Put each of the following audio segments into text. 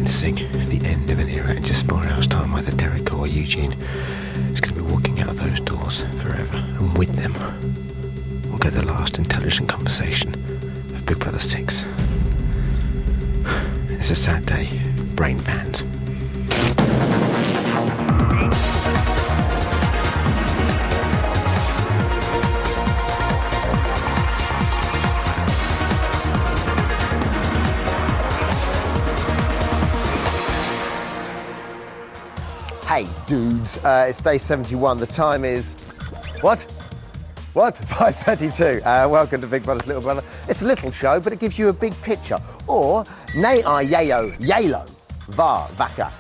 witnessing the end of an era in just 4 hours' time. Either Derek or Eugene is going to be walking out of those doors forever, and with them will go the last intelligent conversation of Big Brother 6. It's a sad day. Brain pans. Hey dudes, it's day 71. The time is, what? 5:32. Welcome to Big Brother's Little Brother. It's a little show, but it gives you a big picture. Or, ne a yayo, yalo, var, vaka,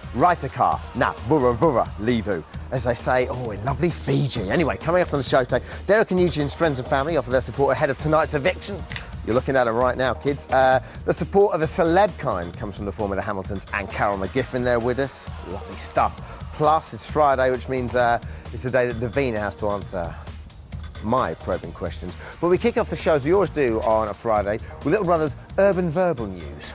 car, na, vura, levu. As they say, in lovely Fiji. Anyway, coming up on the show today, Derek and Eugene's friends and family offer their support ahead of tonight's eviction. You're looking at them right now, kids. The support of a celeb kind comes from the form of the Hamiltons and Carol McGiffin there with us. Lovely stuff. Plus, it's Friday, which means it's the day that Davina has to answer my probing questions. But we kick off the show, as we always do on a Friday, with Little Brother's Urban Verbal News.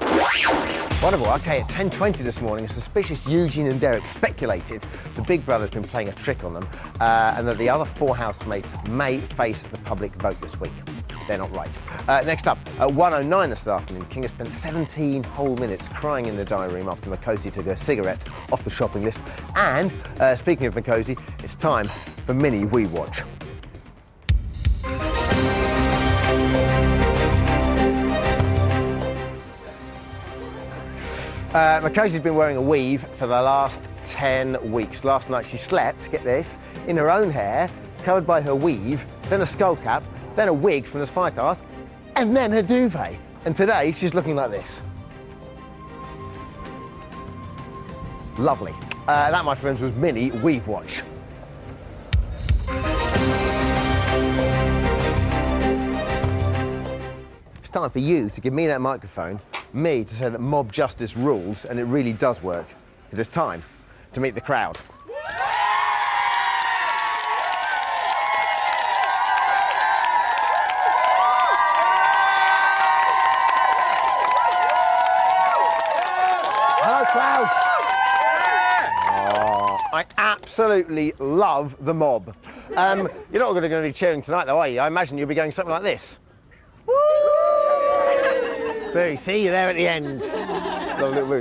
Wonderful. OK, at 10:20 this morning, a suspicious Eugene and Derek speculated the Big Brother's been playing a trick on them and that the other 4 housemates may face the public vote this week. They're not right. Next up, at 1:09 this afternoon, King has spent 17 whole minutes crying in the diary room after Makosi took her cigarettes off the shopping list. And speaking of Makosi, it's time for Mini We Watch. Makosi's been wearing a weave for the last 10 weeks. Last night she slept, get this, in her own hair, covered by her weave, then a skull cap, then a wig from the Spy Task, and then her duvet. And today she's looking like this. Lovely. That, my friends, was Mini Weave Watch. It's time for you to give me that microphone, me to say that mob justice rules, and it really does work. Because it's time to meet the crowd. Hello, crowd. Oh, I absolutely love the mob. You're not going to be cheering tonight, though, are you? I imagine you'll be going something like this. There, see you there at the end.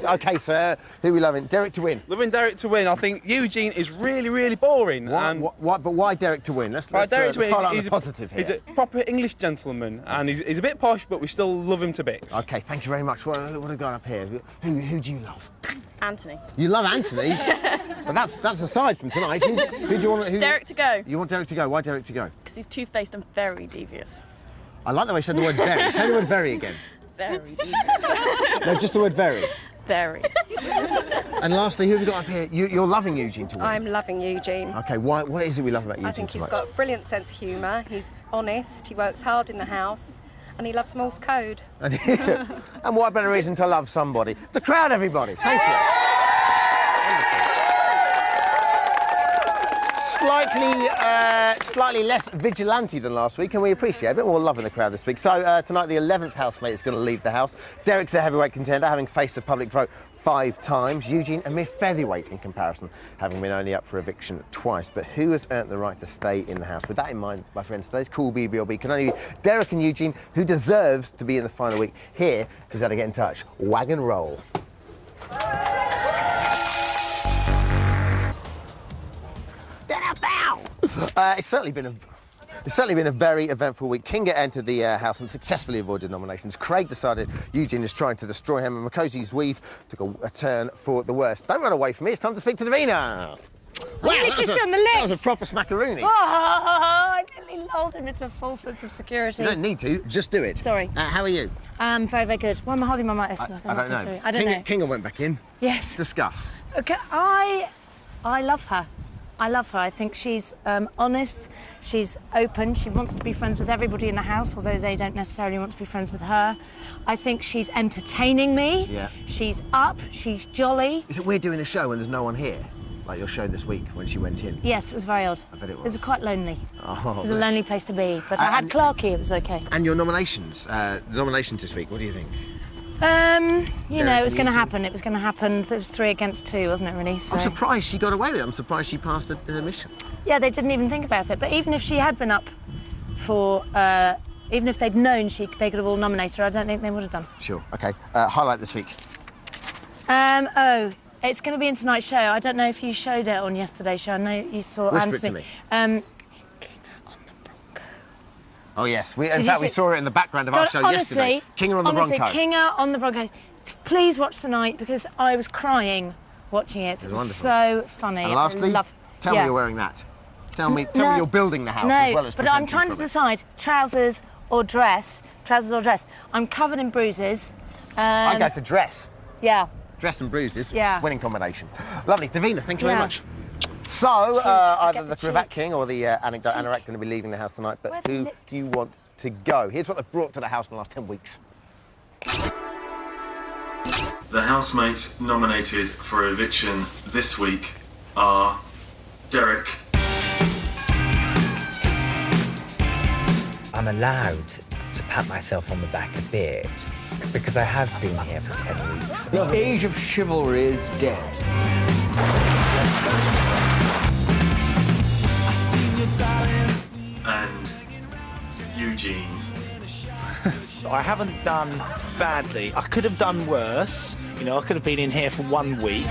OK, sir, who are we loving? Derek to win. Loving Derek to win. I think Eugene is really, really boring. But why Derek to win? Let's start on the positive here. He's a proper English gentleman, and he's a bit posh, but we still love him to bits. OK, thank you very much. What have we got up here? Who do you love? Anthony. You love Anthony? But that's aside from tonight. Who do you want? Derek to go. You want Derek to go? Why Derek to go? Because he's two-faced and very devious. I like the way you said the word very. Say the word very again. Very devious. No, just the word very. Very. And lastly, who have we got up here? You're loving Eugene to win. I'm loving Eugene. OK, what is it we love about Eugene I think so he's much? got a brilliant sense of humour. He's honest, he works hard in the house, and he loves Morse code. And what better reason to love somebody? The crowd, everybody. Thank you. Slightly less vigilante than last week, and we appreciate a bit more love in the crowd this week. So tonight, the 11th housemate is going to leave the house. Derek's a heavyweight contender, having faced the public vote 5 times. Eugene, a mere featherweight in comparison, having been only up for eviction twice. But who has earned the right to stay in the house? With that in mind, my friends, today's cool BBLB can only be Derek and Eugene, who deserves to be in the final week. Here is how to get in touch. Wag and roll. It's certainly been a very eventful week. Kinga entered the house and successfully avoided nominations. Craig decided Eugene is trying to destroy him, and Makosi's weave took a turn for the worst. Don't run away from me. It's time to speak to Davina. Wow, that was a proper smackaroonie. Oh, I nearly lulled him into a false sense of security. You don't need to. Just do it. Sorry. How are you? Very, very good. Why am I holding my mic? I don't know. Kinga went back in. Yes. Discuss. Okay, I love her. I love her. I think she's honest, she's open, she wants to be friends with everybody in the house, although they don't necessarily want to be friends with her. I think she's entertaining me. Yeah. She's up, she's jolly. Is it weird doing a show when there's no one here? Like your show this week when she went in? Yes, it was very odd. I bet it was. It was quite lonely. Oh, it was a lonely place to be, but I had Clarky, it was okay. And your nominations, the nominations this week, what do you think? You know, it was going to happen. It was going to happen. It was 3 against 2, wasn't it, really? So. I'm surprised she got away with it. I'm surprised she passed her mission. Yeah, they didn't even think about it. But even if she had been up for, even if they'd known they could have all nominated her, I don't think they would have done. Sure. OK. Highlight this week. Oh, it's going to be in tonight's show. I don't know if you showed it on yesterday's show. I know you saw Whisper Anthony. it to me. Oh, yes. In fact, we saw it in the background of our show yesterday. Kinger on the Bronco. Kinger on the Bronco. Please watch tonight because I was crying watching it. It was so funny. And lastly, tell me you're wearing that. Tell me you're building the house as well as but I'm trying to decide trousers or dress. Trousers or dress. I'm covered in bruises. I go for dress. Yeah. Dress and bruises. Yeah. Winning combination. Lovely. Davina, thank you very much. So, either the Cravat King or the Anecdote Anorak are going to be leaving the house tonight, but who do you want to go? Here's what they've brought to the house in the last 10 weeks. The housemates nominated for eviction this week are Derek. I'm allowed to pat myself on the back a bit because I have been here for 10 weeks. The age of chivalry is dead. And Eugene. I haven't done badly. I could have done worse. You know, I could have been in here for 1 week.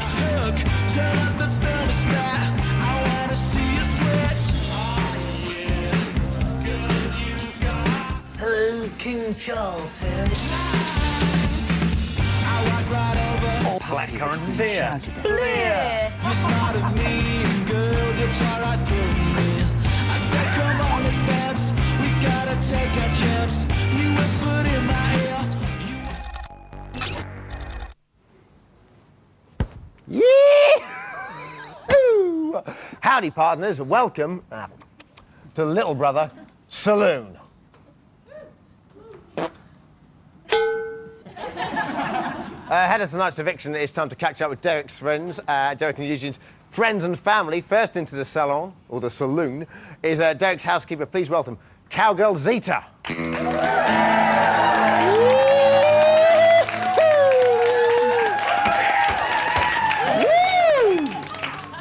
Hello, King Charles here. Blackcurrant beer. Clear. You smiled at me, and girl, you tried right through me. I said, come on, let's dance. We've gotta take a chance. You whispered in my ear. Yee-hoo! Howdy, partners. Welcome to Little Brother Saloon. Ahead of tonight's eviction, it's time to catch up with Derek's friends. Derek and Eugene's friends and family. First into the salon, or the saloon, is Derek's housekeeper. Please welcome Cowgirl Zita.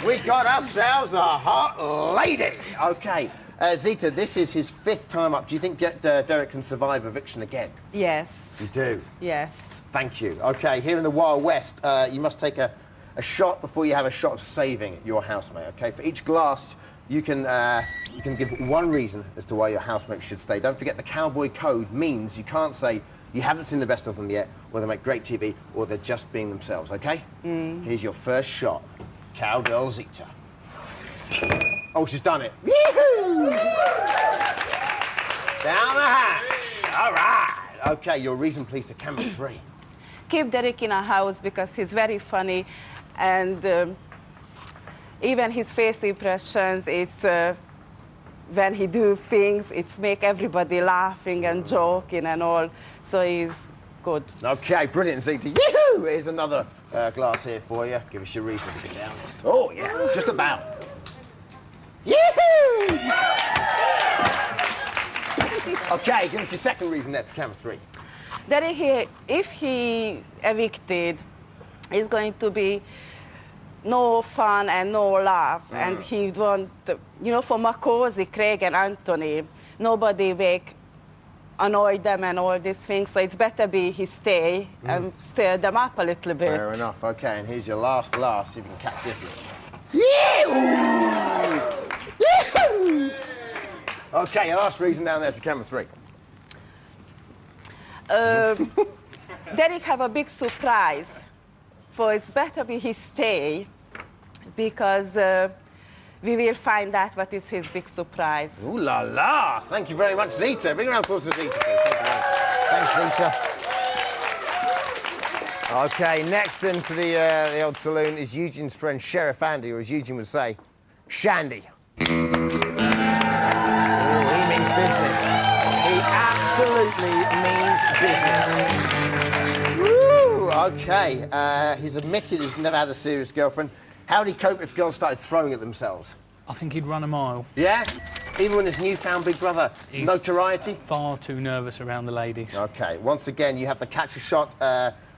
We got ourselves a hot lady. OK, Zita, this is his 5th time up. Do you think Derek can survive eviction again? Yes. You do? Yes. Thank you. OK, here in the Wild West, you must take a shot before you have a shot of saving your housemate, OK? For each glass, you can give 1 reason as to why your housemate should stay. Don't forget the cowboy code means you can't say you haven't seen the best of them yet, or they make great TV, or they're just being themselves, OK? Here's your first shot. Cowgirl Zita. Oh, she's done it. Yee-hoo! Down the hatch. All right. OK, your reason, please, to camera 3. Keep Derek in a house because he's very funny, and even his face impressions, it's when he do things, it's make everybody laughing and joking and all, so he's good. OK, brilliant, Zita. Yee-hoo! Here's another glass here for you. Give us your reason to be down this. Oh, yeah, just about. Yee-hoo! OK, give us your second reason there to camera 3. Derek, if he evicted, it's going to be no fun and no laugh, and he want, you know, for Makosi, Craig and Anthony, nobody will annoy them and all these things, so it's better he stay and stir them up a little bit. Fair enough. OK, and here's your last glass. See if you can catch this one. Yee-hoo! OK, your last reason down there to camera 3. Derek have a big surprise, so it's better he stay, because we will find out what is his big surprise. Ooh la la! Thank you very much, Zita. Big round of applause for Zita. Thanks, Zita. OK, next into the old saloon is Eugene's friend Sheriff Andy, or as Eugene would say, Shandy. Ooh, he means business. He absolutely means business. Woo! OK, he's admitted he's never had a serious girlfriend. How would he cope if girls started throwing at themselves? I think he'd run a mile. Yeah? Even with his newfound Big Brother notoriety? Far too nervous around the ladies. OK, once again, you have to catch a shot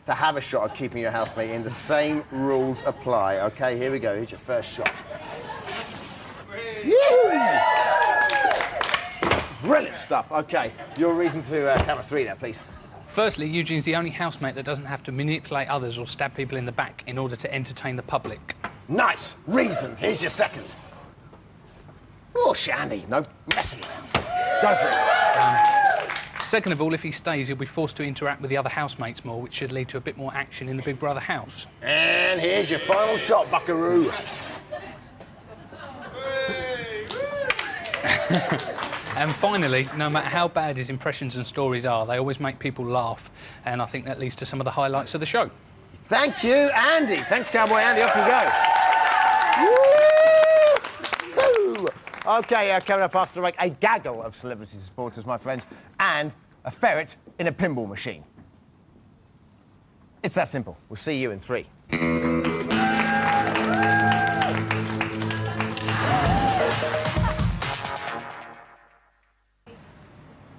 to have a shot at keeping your housemate in. The same rules apply. OK, here we go. Here's your first shot. Brilliant stuff. OK, your reason to camera 3 now, please. Firstly, Eugene's the only housemate that doesn't have to manipulate others or stab people in the back in order to entertain the public. Nice reason. Here's your second. Oh, Shandy, no messing around. Go for it. Second of all, if he stays, he'll be forced to interact with the other housemates more, which should lead to a bit more action in the Big Brother house. And here's your final shot, buckaroo. And finally, no matter how bad his impressions and stories are, they always make people laugh, and I think that leads to some of the highlights of the show. Thank you, Andy. Thanks, Cowboy Andy. Off you go. Woo! OK, coming up after the break, a gaggle of celebrity supporters, my friends, and a ferret in a pinball machine. It's that simple. We'll see you in 3.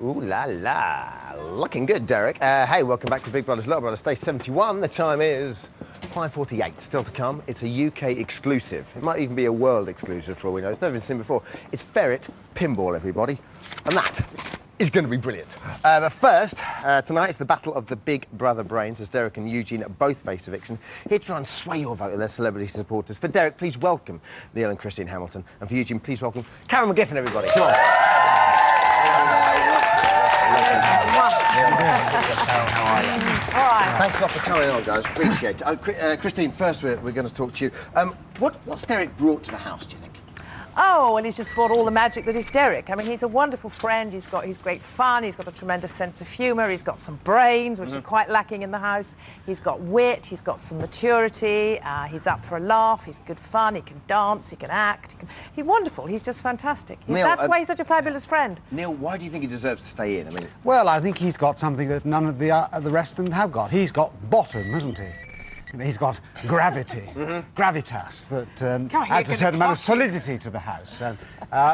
Ooh la la. Looking good, Derek. Hey, welcome back to Big Brother's Little Brother, Stage 71. The time is 5:48. Still to come. It's a UK exclusive. It might even be a world exclusive for all we know. It's never been seen before. It's ferret pinball, everybody. And that is going to be brilliant. But first, tonight it's the battle of the Big Brother brains, as Derek and Eugene both face eviction. Here to try and sway your vote with their celebrity supporters. For Derek, please welcome Neil and Christine Hamilton. And for Eugene, please welcome Karen McGiffin, everybody. Come on. How are you? All right. Thanks a lot for coming on, guys. Appreciate it. Christine, first we're going to talk to you. What's Derek brought to the house, do you think? Oh, well, he's just brought all the magic that is Derek. I mean, he's a wonderful friend. He's great fun. He's got a tremendous sense of humour. He's got some brains, which are quite lacking in the house. He's got wit. He's got some maturity. He's up for a laugh. He's good fun. He can dance. He can act. He's wonderful. He's just fantastic. Neil, that's why he's such a fabulous friend. Neil, why do you think he deserves to stay in? I mean, well, I think he's got something that none of the rest of them have got. He's got bottom, hasn't he? He's got gravity, gravitas, that adds a certain amount of solidity to the house. And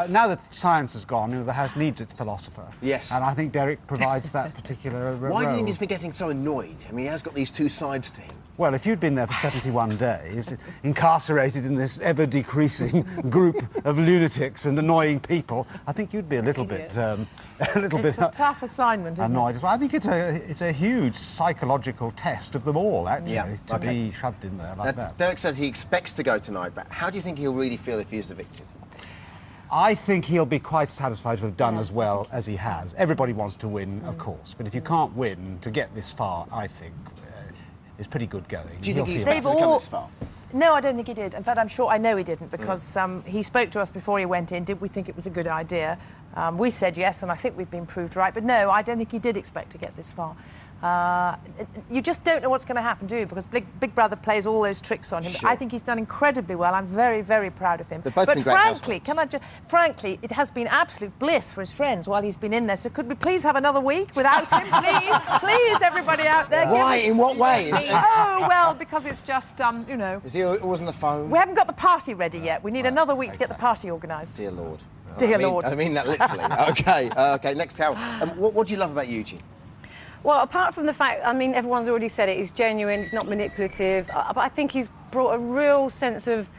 now that science has gone, the house needs its philosopher. Yes. And I think Derek provides that particular role. Why do you think he's been getting so annoyed? I mean, he has got these two sides to him. Well, if you'd been there for 71 days, incarcerated in this ever-decreasing group of lunatics and annoying people, I think you'd be a little bit... It's a tough assignment, isn't annoyed it? as well. I think it's a huge psychological test of them all, actually, to be shoved in there like that. Derek said he expects to go tonight, but how do you think he'll really feel if he is evicted? I think he'll be quite satisfied to have done as well as he has. Everybody wants to win, of course, but if you can't win to get this far, I think is pretty good going. Do you think he expected to come this far? No, I don't think he did. In fact, I know he didn't, because he spoke to us before he went in. Did we think it was a good idea? We said yes, and I think we've been proved right. But no, I don't think he did expect to get this far. You just don't know what's going to happen, do you? Because Big Brother plays all those tricks on him. Sure. But I think he's done incredibly well. I'm very, very proud of him. They've both But been great housemates. frankly, it has been absolute bliss for his friends while he's been in there. So could we please have another week without him, please? Please, everybody out there. Why? In what way? Oh, well, because it's just, you know... Is he always on the phone? We haven't got the party ready yet. We need another week to get the party organised. Dear Lord. Dear Lord. I mean that literally. OK, next Carol. What do you love about Eugene? Well, apart from the fact, I mean, everyone's already said it, he's genuine, he's not manipulative, but I think he's brought a rare sense of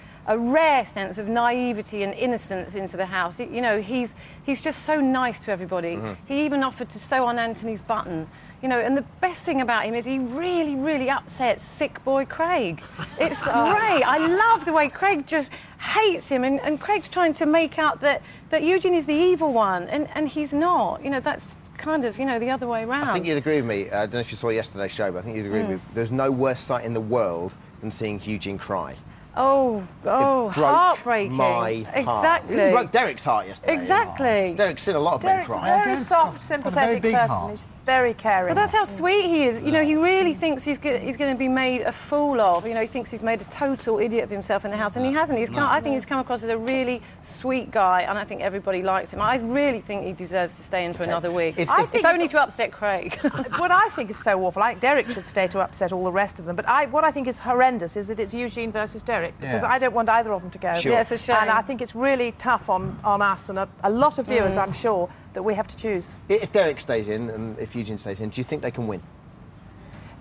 naivety and innocence into the house. You know, he's just so nice to everybody. He even offered to sew on Anthony's button. You know, and the best thing about him is he really, really upsets sick boy Craig. It's great. I love the way Craig just hates him, and Craig's trying to make out that Eugene is the evil one, and he's not. You know, that's kind of, you know, the other way around. I think you'd agree with me. I don't know if you saw yesterday's show, but I think you'd agree with me. There's no worse sight in the world than seeing Eugene cry. Oh, heartbreaking. My heart. Exactly. It broke Derek's heart yesterday. Exactly. Derek's seen a lot of men cry. Very soft, sympathetic person. He's very caring. Well, that's how sweet he is. You know, he really thinks he's going to be made a fool of. You know, he thinks he's made a total idiot of himself in the house, and he hasn't. I think he's come across as a really sweet guy, and I think everybody likes him. I really think he deserves to stay in for another week. If only to upset Craig. What I think is so awful, Derek should stay to upset all the rest of them, but what I think is horrendous is that it's Eugene versus Derek, because I don't want either of them to go. Sure. Yeah, it's a shame. And I think it's really tough on us and a lot of viewers, I'm sure, that we have to choose. If Derek stays in and if Eugene stays in, do you think they can win?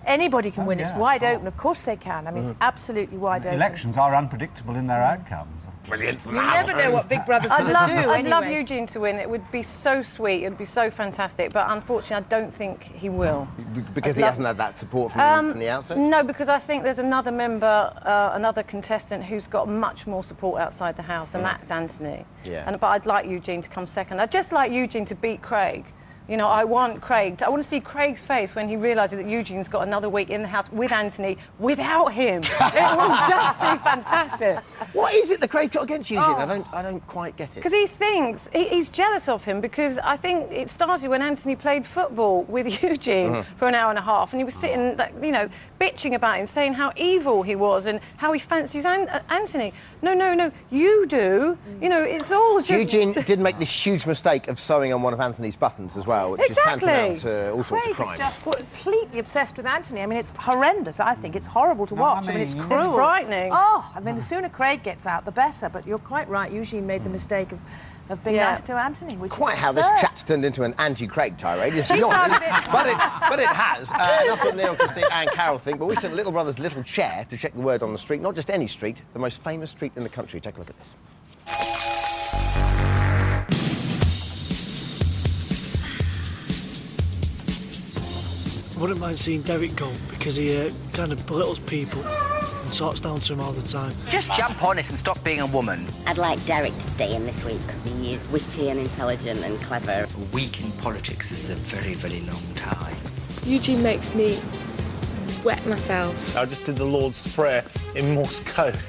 Anybody can win. yeah. It's wide open. Of course they can. I mean, it's absolutely wide open. Elections are unpredictable in their outcomes. Brilliant. You never know what Big Brother's going to do. I'd love anyway. Eugene to win. It would be so sweet. It would be so fantastic. But unfortunately, I don't think he will. Because he hasn't had that support from the outset? No, because I think there's another member, another contestant who's got much more support outside the house, and that's Anthony. Yeah. But I'd like Eugene to come second. I'd just like Eugene to beat Craig. You know, I want to see Craig's face when he realises that Eugene's got another week in the house with Anthony without him. It will just be fantastic. What is it that Craig got against Eugene? I don't quite get it. Because he thinks he's jealous of him, because I think it started when Anthony played football with Eugene for an hour and a half, and he was sitting, you know, bitching about him, saying how evil he was and how he fancies Anthony. No, you do. You know, it's all just... Eugene did make this huge mistake of sewing on one of Anthony's buttons as well, which is tantamount to all sorts of Craig crimes. is just completely obsessed with Anthony. I mean, it's horrendous, I think. It's horrible to watch. I mean, it's cruel. It's frightening. Oh, I mean, the sooner Craig gets out, the better. But you're quite right. Eugene made the mistake of being nice to Anthony, which Quite is how this absurd. chat's turned into an anti-Craig tirade. It's He not, started it. but it has. Enough what Neil, Christine and Carol think, but we sent Little Brother's little chair to check the word on the street. Not just any street, the most famous street in the country. Take a look at this. I wouldn't mind seeing Derek go, because he kind of belittles people and talks down to him all the time. Just jump on it and stop being a woman. I'd like Derek to stay in this week because he is witty and intelligent and clever. A week in politics is a very, very long time. Eugene makes me wet myself. I just did the Lord's Prayer in Morse code.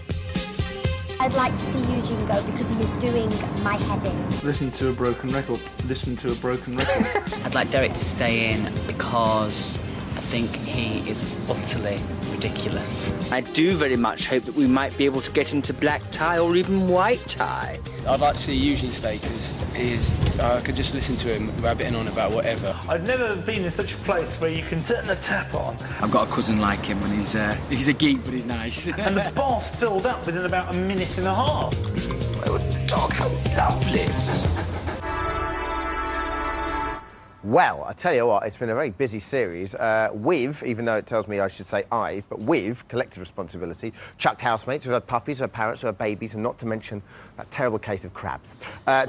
I'd like to see Eugene go because he was doing my head in. Listen to a broken record. Listen to a broken record. I'd like Derek to stay in because I think he is utterly ridiculous. I do very much hope that we might be able to get into black tie or even white tie. I'd like to see Eugene stay because I could just listen to him rabbiting on about whatever. I've never been in such a place where you can turn the tap on. I've got a cousin like him and he's a geek but he's nice. And the bath filled up within about a minute and a half. Oh, dog, how lovely. Well, I tell you what, it's been a very busy series with, even though it tells me I should say I, but with collective responsibility, chucked housemates who had puppies, who had parrots, who had babies, and not to mention that terrible case of crabs.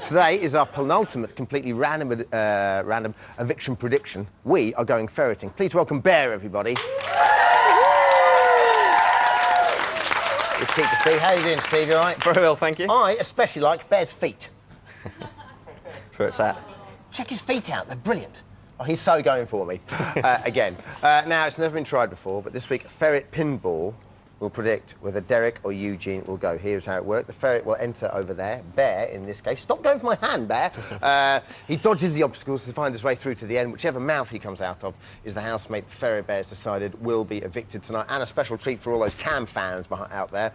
Today is our penultimate, completely random eviction prediction. We are going ferreting. Please welcome Bear, everybody. It's Keeper Steve. How are you doing, Steve? You all right? Very well, thank you. I especially like Bear's feet. Where it's at. Check his feet out, they're brilliant. Oh, he's so going for me. Again. Now, it's never been tried before, but this week, Ferret Pinball will predict whether Derek or Eugene will go. Here's how it works. The ferret will enter over there. Bear, in this case. Stop going for my hand, Bear. He dodges the obstacles to find his way through to the end. Whichever mouth he comes out of is the housemate the Ferret Bear's decided will be evicted tonight. And a special treat for all those Cam fans out there.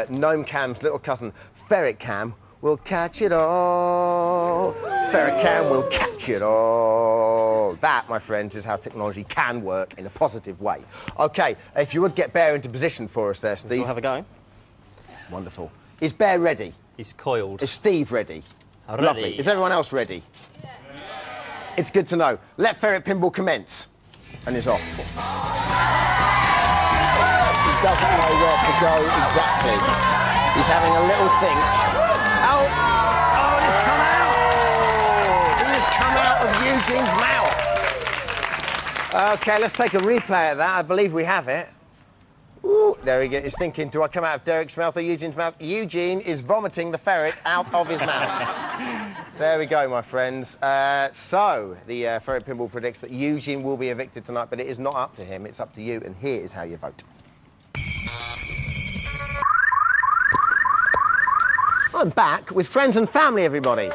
Gnome Cam's little cousin, Ferret Cam, will catch it all. Ferret Cam will catch it all. That, my friends, is how technology can work in a positive way. OK, if you would get Bear into position for us there, Steve. We'll have a go. Wonderful. Is Bear ready? He's coiled. Is Steve ready? Ready. Lovely. Is everyone else ready? Yeah. It's good to know. Let Ferret Pinball commence. And it's off. He doesn't know where to go exactly. He's having a little think. Oh, it's come out! It has come out of Eugene's mouth. OK, let's take a replay of that. I believe we have it. Ooh, there he goes. He's thinking, do I come out of Derek's mouth or Eugene's mouth? Eugene is vomiting the ferret out of his mouth. There we go, my friends. So, the Ferret Pinball predicts that Eugene will be evicted tonight, but it is not up to him. It's up to you, and here is how you vote. I'm back with friends and family, everybody.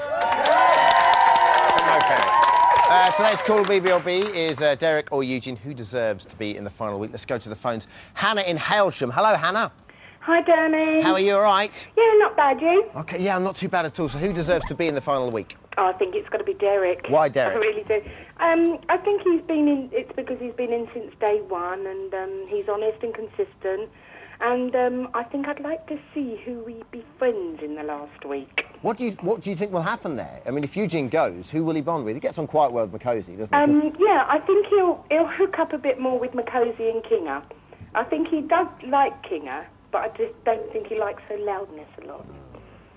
Today's call BBLB is Derek or Eugene. Who deserves to be in the final week? Let's go to the phones. Hannah in Hailsham. Hello, Hannah. Hi, Danny. How are you, all right? Yeah, not bad, you? OK, yeah, I'm not too bad at all. So who deserves to be in the final week? Oh, I think it's got to be Derek. Why Derek? I really do. I think he's been in... It's because he's been in since day one, and he's honest and consistent. And I think I'd like to see who we befriends in the last week. What do you think will happen there? I mean, if Eugene goes, who will he bond with? He gets on quite well with Makosi, doesn't he? Yeah, I think he'll hook up a bit more with Makosi and Kinga. I think he does like Kinga, but I just don't think he likes her loudness a lot.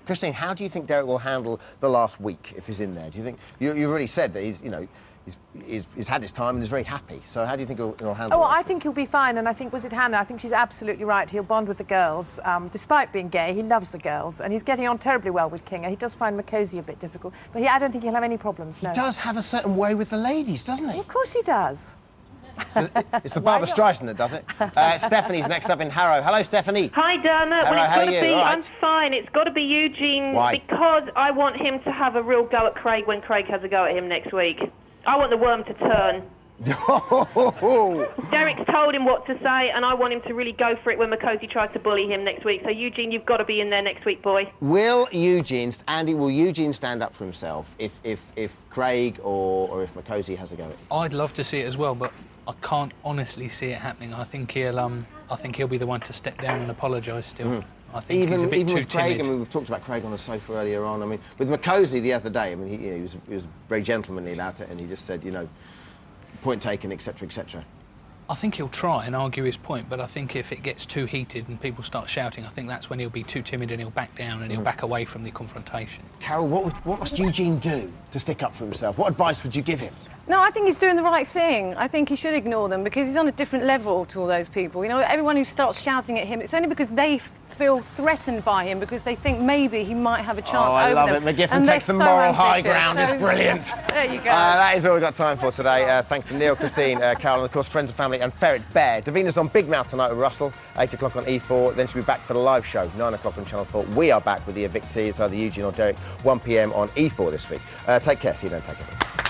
Christine, how do you think Derek will handle the last week if he's in there? Do you think you've already said that he's had his time and is very happy. So how do you think he'll handle it? Oh, I think he'll be fine, and I think, was it Hannah? I think she's absolutely right. He'll bond with the girls. Despite being gay, he loves the girls, and he's getting on terribly well with Kinga. He does find Makosi a bit difficult, but I don't think he'll have any problems, no. He does have a certain way with the ladies, doesn't he? Well, of course he does. It's the Barbara Streisand that does it. Stephanie's next up in Harrow. Hello, Stephanie. Hi, Dermot. Hello, well, how are it's you? got to be. All right. I'm fine. It's got to be Eugene. Why? Because I want him to have a real go at Craig when Craig has a go at him next week. I want the worm to turn. Derek's told him what to say, and I want him to really go for it when Makosi tries to bully him next week. So, Eugene, you've got to be in there next week, boy. Will Eugene stand up for himself if Craig or if Makosi has a go at him? I'd love to see it as well, but I can't honestly see it happening. I think he'll be the one to step down and apologise still. Mm. I think he's a bit even too with Craig, timid. I mean, we've talked about Craig on the sofa earlier on. I mean, with Makosi the other day, I mean, he was very gentlemanly about it, and he just said, point taken, etc., etc. I think he'll try and argue his point, but I think if it gets too heated and people start shouting, I think that's when he'll be too timid and he'll back down and he'll back away from the confrontation. Carol, what must Eugene do to stick up for himself? What advice would you give him? No, I think he's doing the right thing. I think he should ignore them because he's on a different level to all those people. Everyone who starts shouting at him, it's only because they feel threatened by him because they think maybe he might have a chance over them. I love it. McGiffin takes the moral high ground. It's brilliant. There you go. That is all we've got time for today. Thanks to Neil, Christine, Carol, and of course friends and family, and Ferret Bear. Davina's on Big Mouth tonight with Russell, 8 o'clock on E4. Then she'll be back for the live show, 9 o'clock on Channel 4. We are back with the evictee. It's either Eugene or Derek, 1 p.m. on E4 this week. Take care. See you then. Take care.